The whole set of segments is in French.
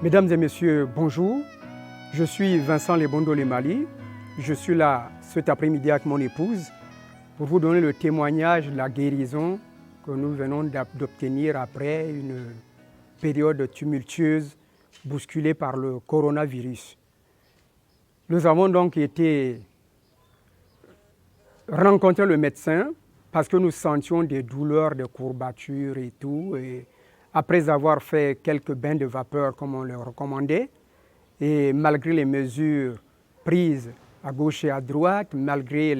Mesdames et messieurs, bonjour. Je suis Vincent Lebondo Lemali. Je suis là cet après-midi avec mon épouse pour vous donner le témoignage de la guérison que nous venons d'obtenir après une période tumultueuse bousculée par le coronavirus. Nous avons donc été rencontrer le médecin parce que nous sentions des douleurs, des courbatures et tout. Et après avoir fait quelques bains de vapeur comme on le recommandait, et malgré les mesures prises à gauche et à droite, malgré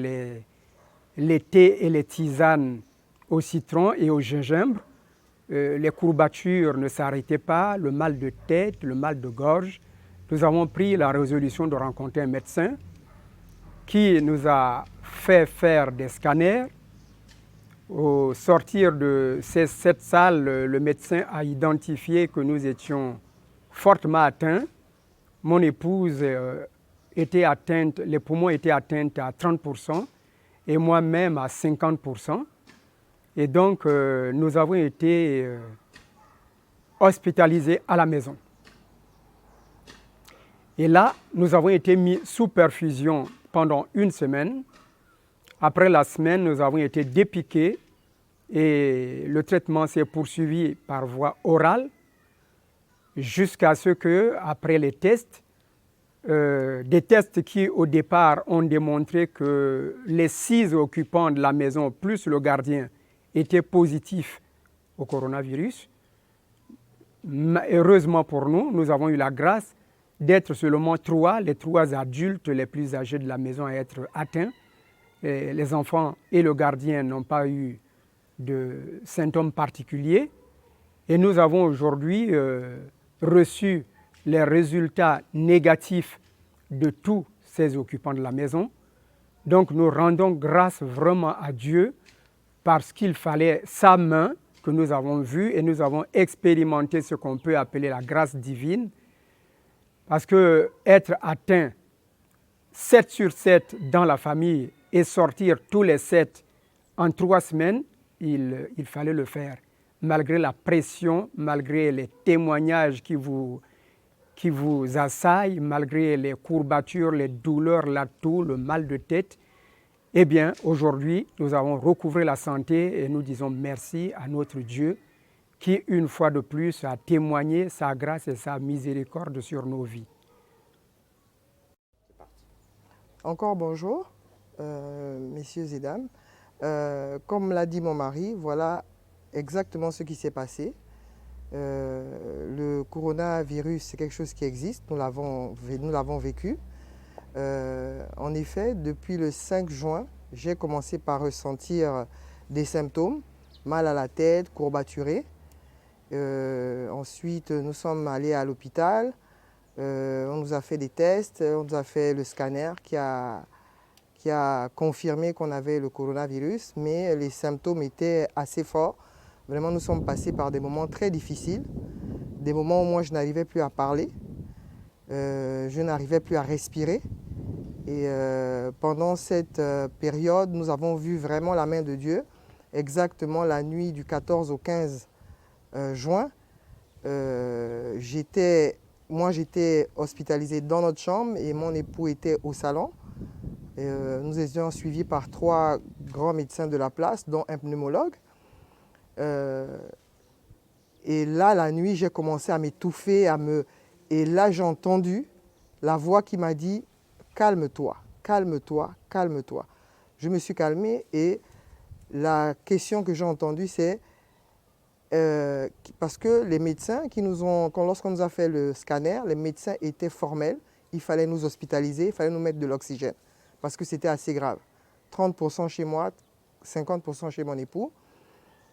les thés et les tisanes au citron et au gingembre, les courbatures ne s'arrêtaient pas, le mal de tête, le mal de gorge. Nous avons pris la résolution de rencontrer un médecin qui nous a fait faire des scanners. Au sortir de cette salle, le médecin a identifié que nous étions fortement atteints. Mon épouse était atteinte, les poumons étaient atteints à 30% et moi-même à 50%. Et donc, nous avons été hospitalisés à la maison. Et là, nous avons été mis sous perfusion pendant une semaine. Après la semaine, nous avons été dépiqués et le traitement s'est poursuivi par voie orale jusqu'à ce que, après les tests, des tests qui au départ ont démontré que les 6 occupants de la maison plus le gardien étaient positifs au coronavirus. Heureusement pour nous, nous avons eu la grâce d'être seulement 3, les 3 adultes les plus âgés de la maison à être atteints. Et les enfants et le gardien n'ont pas eu de symptômes particuliers. Et nous avons aujourd'hui reçu les résultats négatifs de tous ces occupants de la maison. Donc nous rendons grâce vraiment à Dieu parce qu'il fallait sa main que nous avons vue et nous avons expérimenté ce qu'on peut appeler la grâce divine. Parce que être atteint 7 sur 7 dans la famille et sortir tous les 7 en 3 semaines, il fallait le faire. Malgré la pression, malgré les témoignages qui vous assaillent, malgré les courbatures, les douleurs, la toux, le mal de tête, eh bien, aujourd'hui, nous avons recouvré la santé et nous disons merci à notre Dieu qui, une fois de plus, a témoigné sa grâce et sa miséricorde sur nos vies. Encore bonjour, messieurs et dames. Comme l'a dit mon mari, voilà exactement ce qui s'est passé. Le coronavirus, c'est quelque chose qui existe, nous l'avons vécu. En effet, depuis le 5 juin, j'ai commencé par ressentir des symptômes, mal à la tête, courbaturé. Ensuite, nous sommes allés à l'hôpital. On nous a fait des tests, on nous a fait le scanner qui a confirmé qu'on avait le coronavirus, mais les symptômes étaient assez forts. Vraiment, nous sommes passés par des moments très difficiles, des moments où moi je n'arrivais plus à parler, je n'arrivais plus à respirer. Et pendant cette période, nous avons vu vraiment la main de Dieu, exactement la nuit du 14 au 15 juin. Moi, j'étais hospitalisé dans notre chambre et mon époux était au salon. Nous étions suivis par 3 grands médecins de la place, dont un pneumologue. Et là, la nuit, j'ai commencé à m'étouffer, et là, j'ai entendu la voix qui m'a dit « Calme-toi, calme-toi, calme-toi ». Je me suis calmé et la question que j'ai entendue, c'est parce que les médecins lorsqu'on nous a fait le scanner, les médecins étaient formels, il fallait nous hospitaliser, il fallait nous mettre de l'oxygène, parce que c'était assez grave. 30% chez moi, 50% chez mon époux.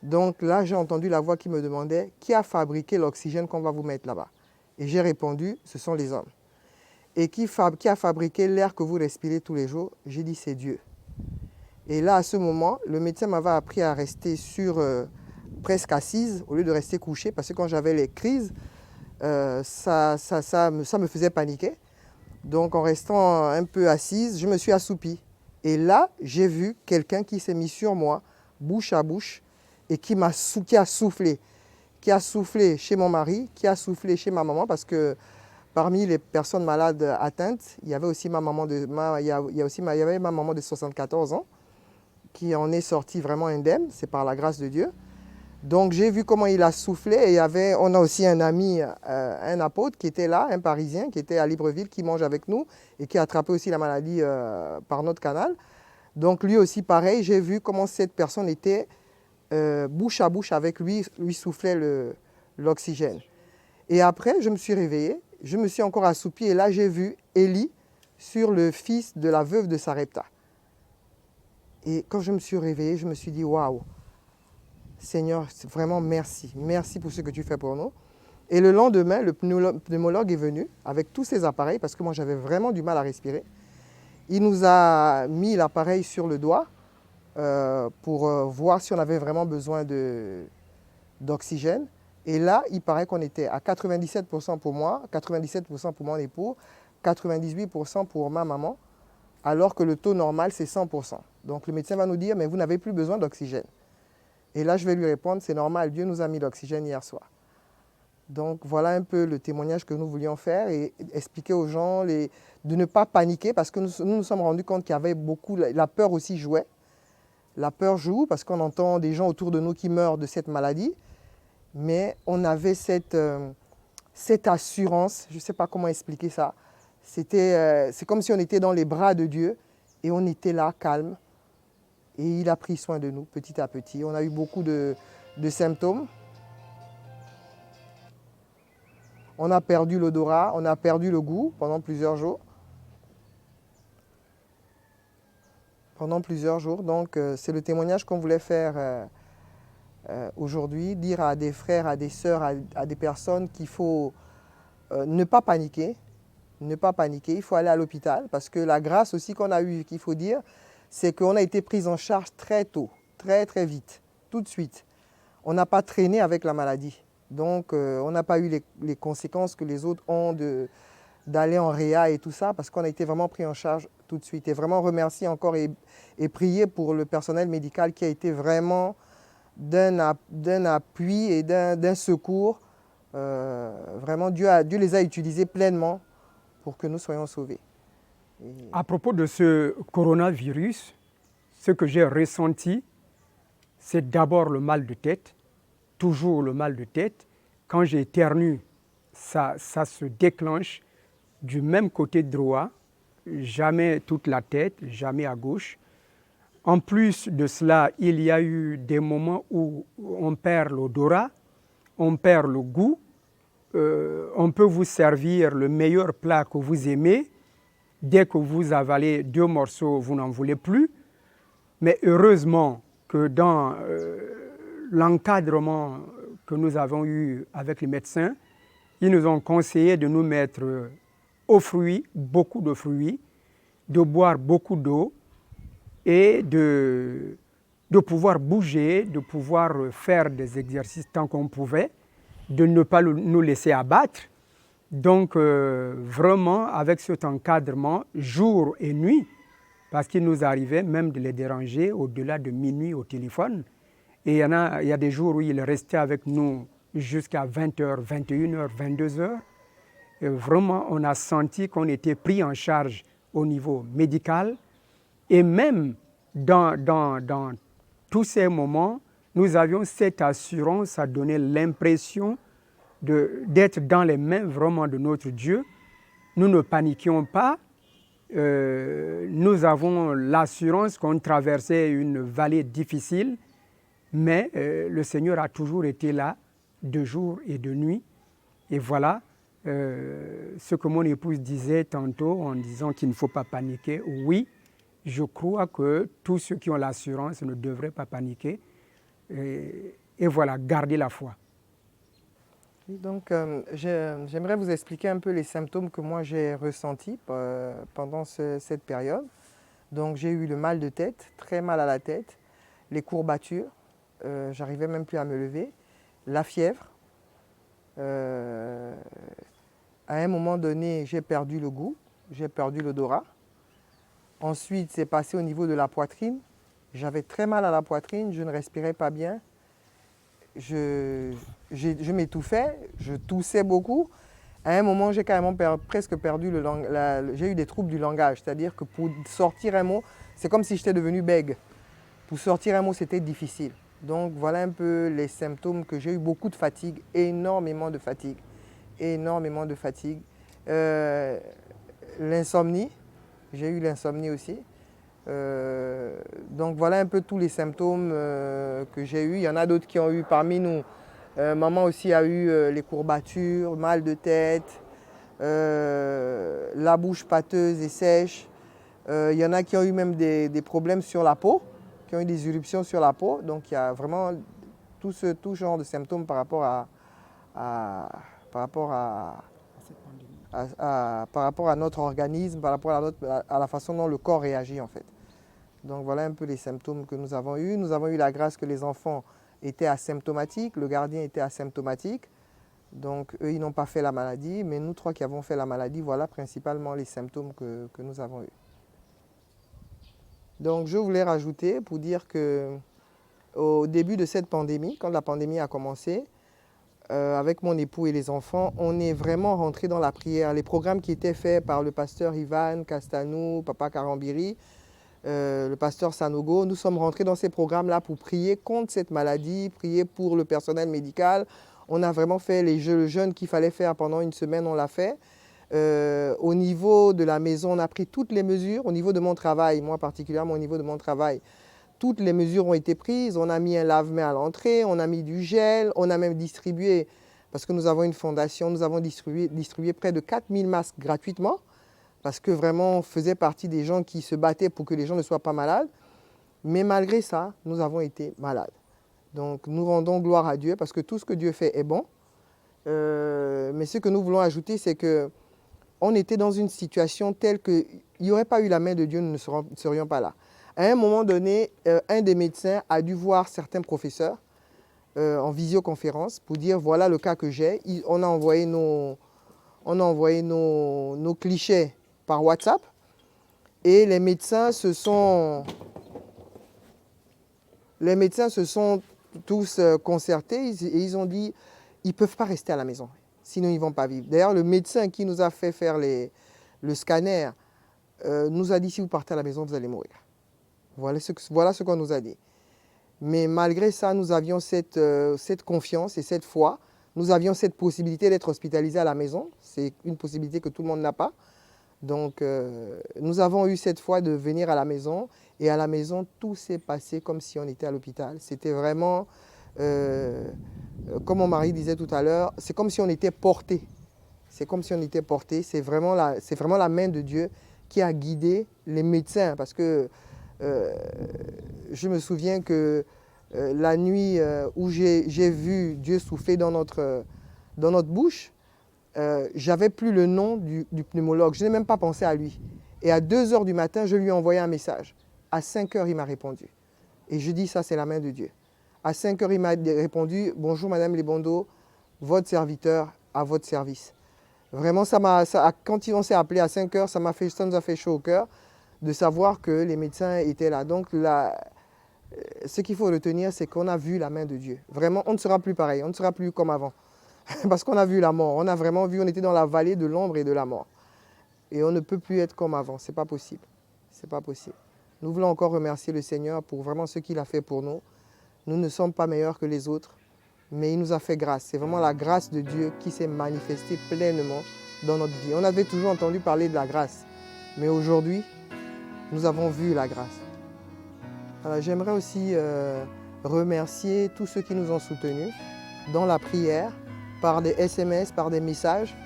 Donc là, j'ai entendu la voix qui me demandait « Qui a fabriqué l'oxygène qu'on va vous mettre là-bas ?» Et j'ai répondu « Ce sont les hommes. » Et qui a fabriqué l'air que vous respirez tous les jours? J'ai dit « C'est Dieu. » Et là, à ce moment, le médecin m'avait appris à rester presque assise au lieu de rester couchée, parce que quand j'avais les crises, ça me faisait paniquer. Donc en restant un peu assise, je me suis assoupie. Et là, j'ai vu quelqu'un qui s'est mis sur moi, bouche à bouche, et qui a soufflé, qui a soufflé chez mon mari, qui a soufflé chez ma maman, parce que parmi les personnes malades atteintes, il y avait aussi ma maman il y avait ma maman de 74 ans qui en est sortie vraiment indemne, c'est par la grâce de Dieu. Donc j'ai vu comment il a soufflé et on a aussi un ami, un apôtre qui était là, un Parisien qui était à Libreville, qui mange avec nous et qui a attrapé aussi la maladie par notre canal. Donc lui aussi pareil, j'ai vu comment cette personne était bouche à bouche avec lui, lui soufflait l'oxygène. Et après, je me suis réveillé, je me suis encore assoupi et là j'ai vu Élie sur le fils de la veuve de Sarepta. Et quand je me suis réveillé, je me suis dit waouh, Seigneur, vraiment merci, merci pour ce que tu fais pour nous. Et le lendemain, le pneumologue est venu avec tous ses appareils parce que moi j'avais vraiment du mal à respirer. Il nous a mis l'appareil sur le doigt pour voir si on avait vraiment besoin d'oxygène. Et là, il paraît qu'on était à 97% pour moi, 97% pour mon époux, 98% pour ma maman, alors que le taux normal, c'est 100%. Donc le médecin va nous dire, mais vous n'avez plus besoin d'oxygène. Et là, je vais lui répondre, c'est normal, Dieu nous a mis l'oxygène hier soir. Donc voilà un peu le témoignage que nous voulions faire et expliquer aux gens de ne pas paniquer parce que nous nous sommes rendus compte qu'il y avait beaucoup, la peur aussi jouait. La peur joue parce qu'on entend des gens autour de nous qui meurent de cette maladie. Mais on avait cette assurance, je ne sais pas comment expliquer ça. C'est comme si on était dans les bras de Dieu et on était là, calme. Et il a pris soin de nous petit à petit. On a eu beaucoup de symptômes. On a perdu l'odorat, on a perdu le goût pendant plusieurs jours. Donc c'est le témoignage qu'on voulait faire aujourd'hui, dire à des frères, à des sœurs, à des personnes qu'il faut ne pas paniquer. Ne pas paniquer, il faut aller à l'hôpital parce que la grâce aussi qu'on a eue, qu'il faut dire, c'est qu'on a été pris en charge très tôt, très très vite, tout de suite. On n'a pas traîné avec la maladie. Donc on n'a pas eu les conséquences que les autres ont d'aller en réa et tout ça parce qu'on a été vraiment pris en charge tout de suite. Et vraiment remercier encore et prier pour le personnel médical qui a été vraiment d'un appui et d'un secours. Vraiment, Dieu les a utilisés pleinement pour que nous soyons sauvés. À propos de ce coronavirus, ce que j'ai ressenti, c'est d'abord le mal de tête, toujours le mal de tête. Quand j'éternue, ça se déclenche du même côté droit, jamais toute la tête, jamais à gauche. En plus de cela, il y a eu des moments où on perd l'odorat, on perd le goût. On peut vous servir le meilleur plat que vous aimez. Dès que vous avalez 2 morceaux, vous n'en voulez plus. Mais heureusement que dans l'encadrement que nous avons eu avec les médecins, ils nous ont conseillé de nous mettre aux fruits, beaucoup de fruits, de boire beaucoup d'eau et de pouvoir bouger, de pouvoir faire des exercices tant qu'on pouvait, de ne pas nous laisser abattre. Donc vraiment avec cet encadrement jour et nuit, parce qu'il nous arrivait même de les déranger au-delà de minuit au téléphone. Et il y a des jours où ils restaient avec nous jusqu'à 20h, 21h, 22h. Et vraiment, on a senti qu'on était pris en charge au niveau médical. Et même dans tous ces moments, nous avions cette assurance à donner l'impression d'être dans les mains vraiment de notre Dieu. Nous ne paniquions pas. Nous avons l'assurance qu'on traversait une vallée difficile, mais le Seigneur a toujours été là, de jour et de nuit. Et voilà ce que mon épouse disait tantôt en disant qu'il ne faut pas paniquer. Oui, je crois que tous ceux qui ont l'assurance ne devraient pas paniquer. Et voilà, garder la foi. Donc, j'aimerais vous expliquer un peu les symptômes que moi j'ai ressentis pendant cette période. Donc, j'ai eu le mal de tête, très mal à la tête, les courbatures, j'arrivais même plus à me lever, la fièvre. À un moment donné, j'ai perdu le goût, j'ai perdu l'odorat. Ensuite, c'est passé au niveau de la poitrine. J'avais très mal à la poitrine, je ne respirais pas bien. je m'étouffais, je toussais beaucoup. À un moment, j'ai carrément presque perdu le langage. J'ai eu des troubles du langage, c'est-à-dire que pour sortir un mot, c'est comme si j'étais devenu bègue. Pour sortir un mot, c'était difficile. Donc voilà un peu les symptômes que j'ai eu. Beaucoup de fatigue, énormément de fatigue. Énormément de fatigue. L'insomnie, j'ai eu l'insomnie aussi. Donc voilà un peu tous les symptômes que j'ai eu. Il y en a d'autres qui ont eu parmi nous. Maman aussi a eu les courbatures, mal de tête, la bouche pâteuse et sèche. Il y en a qui ont eu même des problèmes sur la peau, qui ont eu des éruptions sur la peau. Donc il y a vraiment tout genre de symptômes par rapport à notre organisme, par rapport à la façon dont le corps réagit en fait. Donc voilà un peu les symptômes que nous avons eus. Nous avons eu la grâce que les enfants étaient asymptomatiques, le gardien était asymptomatique. Donc eux, ils n'ont pas fait la maladie, mais nous trois qui avons fait la maladie, voilà principalement les symptômes que nous avons eus. Donc je voulais rajouter pour dire que au début de cette pandémie, quand la pandémie a commencé, avec mon époux et les enfants, on est vraiment rentré dans la prière. Les programmes qui étaient faits par le pasteur Ivan Castanou, Papa Karambiri, le pasteur Sanogo, nous sommes rentrés dans ces programmes-là pour prier contre cette maladie, prier pour le personnel médical. On a vraiment fait le jeûne qu'il fallait faire pendant une semaine, on l'a fait. Au niveau de la maison, on a pris toutes les mesures. Au niveau de mon travail, moi particulièrement au niveau de mon travail, toutes les mesures ont été prises. On a mis un lave-mains à l'entrée, on a mis du gel, on a même distribué, parce que nous avons une fondation, nous avons distribué près de 4000 masques gratuitement, parce que vraiment on faisait partie des gens qui se battaient pour que les gens ne soient pas malades. Mais malgré ça, nous avons été malades. Donc nous rendons gloire à Dieu, parce que tout ce que Dieu fait est bon. Mais ce que nous voulons ajouter, c'est qu'on était dans une situation telle qu'il n'y aurait pas eu la main de Dieu, nous ne serions pas là. À un moment donné, un des médecins a dû voir certains professeurs en visioconférence pour dire voilà le cas que j'ai. On a envoyé nos clichés par WhatsApp et les médecins se sont tous concertés et ils ont dit ils ne peuvent pas rester à la maison, sinon ils ne vont pas vivre. D'ailleurs, le médecin qui nous a fait faire le scanner nous a dit si vous partez à la maison, vous allez mourir. Voilà ce qu'on nous a dit. Mais malgré ça, nous avions cette confiance et cette foi. Nous avions cette possibilité d'être hospitalisés à la maison. C'est une possibilité que tout le monde n'a pas. Donc, nous avons eu cette foi de venir à la maison. Et à la maison, tout s'est passé comme si on était à l'hôpital. C'était vraiment, comme mon mari disait tout à l'heure, c'est comme si on était porté. C'est comme si on était porté. C'est vraiment la main de Dieu qui a guidé les médecins. Parce que je me souviens que la nuit où j'ai vu Dieu souffler dans notre bouche, j'avais plus le nom du pneumologue. Je n'ai même pas pensé à lui. Et à 2 heures du matin, je lui ai envoyé un message. À 5 heures, il m'a répondu. Et je dis, ça, c'est la main de Dieu. À 5 heures, il m'a répondu, bonjour Madame Lebondo, votre serviteur à votre service. Vraiment, quand on s'est appelé à 5 heures, ça nous a fait chaud au cœur de savoir que les médecins étaient là. Donc, ce qu'il faut retenir, c'est qu'on a vu la main de Dieu. Vraiment, on ne sera plus pareil, on ne sera plus comme avant. Parce qu'on a vu la mort, on a vraiment vu, on était dans la vallée de l'ombre et de la mort. Et on ne peut plus être comme avant, c'est pas possible. C'est pas possible. Nous voulons encore remercier le Seigneur pour vraiment ce qu'il a fait pour nous. Nous ne sommes pas meilleurs que les autres, mais il nous a fait grâce. C'est vraiment la grâce de Dieu qui s'est manifestée pleinement dans notre vie. On avait toujours entendu parler de la grâce, mais aujourd'hui, nous avons vu la grâce. Alors, j'aimerais aussi remercier tous ceux qui nous ont soutenus dans la prière, par des SMS, par des messages.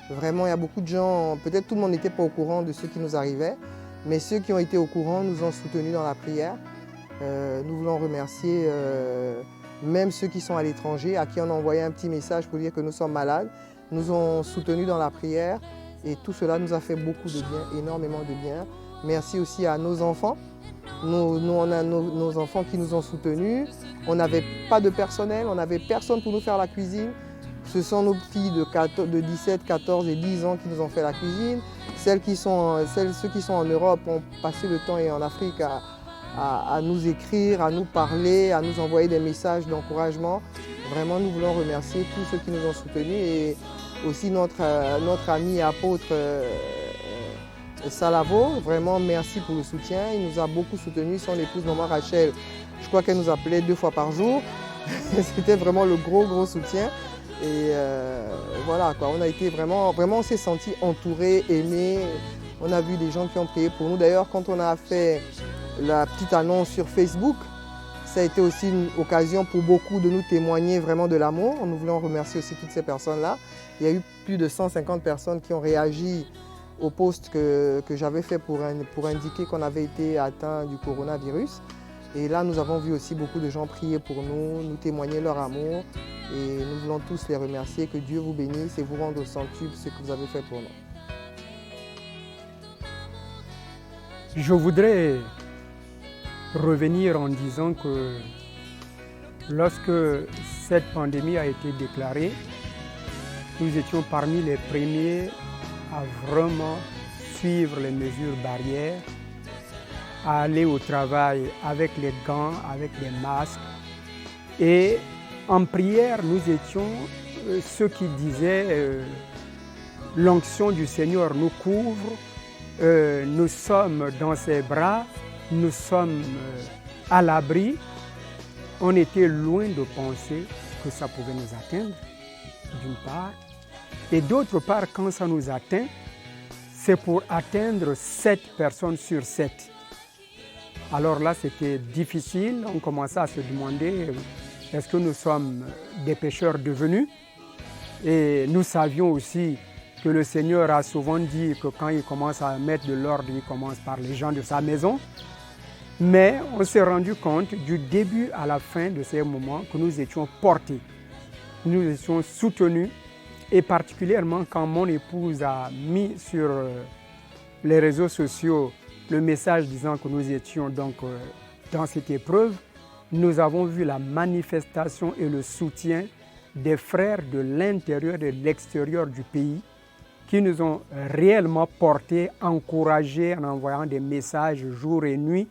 Vraiment, il y a beaucoup de gens, peut-être tout le monde n'était pas au courant de ce qui nous arrivait, mais ceux qui ont été au courant nous ont soutenus dans la prière. Nous voulons remercier même ceux qui sont à l'étranger, à qui on a envoyé un petit message pour dire que nous sommes malades, nous ont soutenus dans la prière et tout cela nous a fait beaucoup de bien, énormément de bien. Merci aussi à nos enfants. On a nos enfants qui nous ont soutenus. On n'avait pas de personnel, on n'avait personne pour nous faire la cuisine. Ce sont nos filles de 17, 14 et 10 ans qui nous ont fait la cuisine. Ceux qui sont en Europe ont passé le temps et en Afrique à nous écrire, à nous parler, à nous envoyer des messages d'encouragement. Vraiment, nous voulons remercier tous ceux qui nous ont soutenus et aussi notre ami et apôtre Salavo. Vraiment, merci pour le soutien. Il nous a beaucoup soutenus. Son épouse, maman Rachel, je crois qu'elle nous appelait 2 fois par jour. C'était vraiment le gros soutien. Et voilà, quoi. On a été vraiment, on s'est senti entourés, aimés. On a vu des gens qui ont prié pour nous. D'ailleurs, quand on a fait la petite annonce sur Facebook, ça a été aussi une occasion pour beaucoup de nous témoigner vraiment de l'amour. Nous voulons remercier aussi toutes ces personnes-là. Il y a eu plus de 150 personnes qui ont réagi au post que j'avais fait pour indiquer qu'on avait été atteint du coronavirus. Et là, nous avons vu aussi beaucoup de gens prier pour nous témoigner leur amour. Et nous voulons tous les remercier. Que Dieu vous bénisse et vous rende au centuple ce que vous avez fait pour nous. Je voudrais revenir en disant que lorsque cette pandémie a été déclarée, nous étions parmi les premiers à vraiment suivre les mesures barrières, à aller au travail avec les gants, avec les masques. Et en prière, nous étions ceux qui disaient l'onction du Seigneur nous couvre, nous sommes dans ses bras, nous sommes à l'abri. On était loin de penser que ça pouvait nous atteindre, d'une part. Et d'autre part, quand ça nous atteint, c'est pour atteindre 7 personnes sur 7. Alors là, c'était difficile. On commençait à se demander, est-ce que nous sommes des pécheurs devenus? Et nous savions aussi que le Seigneur a souvent dit que quand il commence à mettre de l'ordre, il commence par les gens de sa maison. Mais on s'est rendu compte du début à la fin de ces moments que nous étions portés, nous étions soutenus, et particulièrement quand mon épouse a mis sur les réseaux sociaux le message disant que nous étions donc dans cette épreuve, nous avons vu la manifestation et le soutien des frères de l'intérieur et de l'extérieur du pays qui nous ont réellement portés, encouragés en envoyant des messages jour et nuit.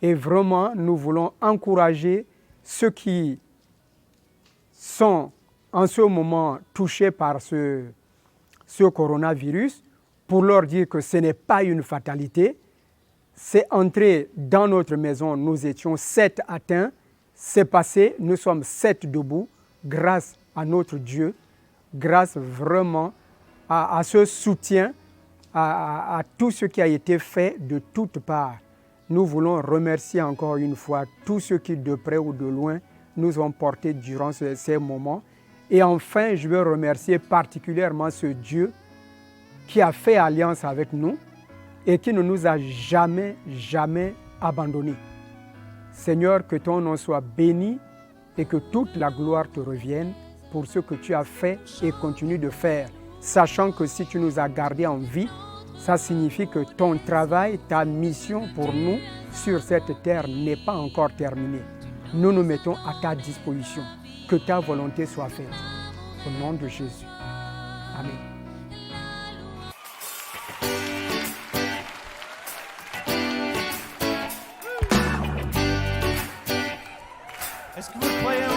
Et vraiment, nous voulons encourager ceux qui sont en ce moment touchés par ce coronavirus pour leur dire que ce n'est pas une fatalité. C'est entré dans notre maison, nous étions 7 atteints, c'est passé, nous sommes 7 debout grâce à notre Dieu, grâce vraiment à ce soutien, à tout ce qui a été fait de toutes parts. Nous voulons remercier encore une fois tous ceux qui, de près ou de loin, nous ont portés durant ces moments. Et enfin, je veux remercier particulièrement ce Dieu qui a fait alliance avec nous et qui ne nous a jamais abandonnés. Seigneur, que ton nom soit béni et que toute la gloire te revienne pour ce que tu as fait et continues de faire, sachant que si tu nous as gardés en vie, ça signifie que ton travail, ta mission pour nous sur cette terre n'est pas encore terminée. Nous nous mettons à ta disposition. Que ta volonté soit faite. Au nom de Jésus. Amen. Est-ce que vous croyez